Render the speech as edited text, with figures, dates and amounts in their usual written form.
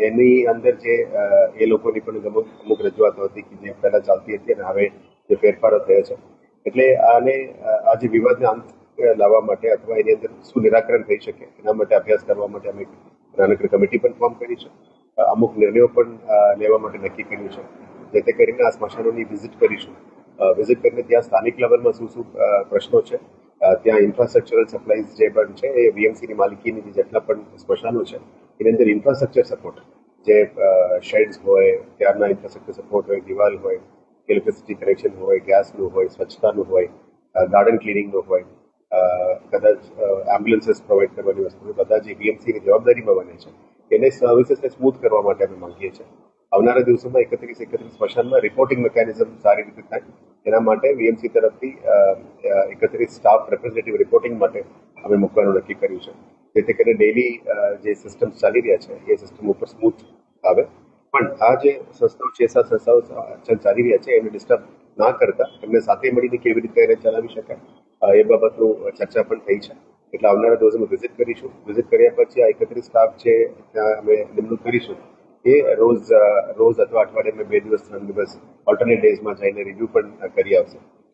એની અંદર જે એ લોકોની પણ અમુક રજૂઆતો હતી કે જે પહેલા ચાલતી હતી અને હવે જે ફેરફારો થયા છે, એટલે આ જે વિવાદને અંત લાવવા માટે અથવા એની અંદર શું નિરાકરણ થઈ શકે એના માટે અભ્યાસ કરવા માટે અમે નાનકડી કમિટી પણ ફોર્મ કરી છે. અમુક નિર્ણયો પણ લેવા માટે નક્કી કર્યું છે, જેથી કરીને આ સ્મશાનોની વિઝિટ કરીશું. વિઝિટ કરીને ત્યાં સ્થાનિક લેવલમાં શું શું પ્રશ્નો છે, ત્યાં ઇન્ફ્રાસ્ટ્રક્ચરલ સપ્લાઈઝ જે પણ છે એ વીએમસીની માલિકીની જેટલા પણ સ્મશાનો છે એની અંદર ઇન્ફ્રાસ્ટ્રક્ચર સપોર્ટ, જે શેડ્સ હોય, ત્યારના ઇન્ફ્રાસ્ટ્રક્ચર સપોર્ટ હોય, દિવાલ હોય, ઇલેક્ટ્રિસિટી કનેક્શન હોય, ગેસનું હોય, સ્વચ્છતાનું હોય, ગાર્ડન ક્લિનિંગનું હોય, કદાચ એમ્બ્યુલન્સીસ પ્રોવાઈડ કરવાની વસ્તુ, બધા જે વીએમસીની જવાબદારીમાં બને છે એને સર્વિસીસને સ્મૂથ કરવા માટે અમે માંગીએ છીએ. આવનારા દિવસોમાં 31 સ્મશાનમાં રિપોર્ટિંગ મિકેનિઝમ સારી રીતે થાય એના માટે વીએમસી તરફથી 31 સ્ટાફ રિપ્રેઝેન્ટેટિવ રિપોર્ટિંગ માટે અમે મૂકવાનું નક્કી કર્યું છે, જેથી કરીને ડેલી જે સિસ્ટમ ચાલી રહ્યા છે એ સિસ્ટમ ઉપર સ્મૂથ આવે. પણ આ જે સંસ્થાઓ 6-7 સંસ્થાઓ ચાલી રહ્યા છે એને ડિસ્ટર્બ ના કરતા એમને સાથે મળીને કેવી રીતે એને ચલાવી શકાય એ બાબતનું ચર્ચા પણ થઈ છે. એટલે આવનારા દિવસોમાં વિઝિટ કરીશું. વિઝિટ કર્યા પછી આ 31 સ્ટાફ છે ત્યાં અમે નિમણૂક કરીશું એ રોજ અથવા અઠવાડિયામાં 2 દિવસ 3 દિવસ ઓલ્ટરનેટ ડેઝમાં જઈને રિવ્યુ પણ કરી આવશે.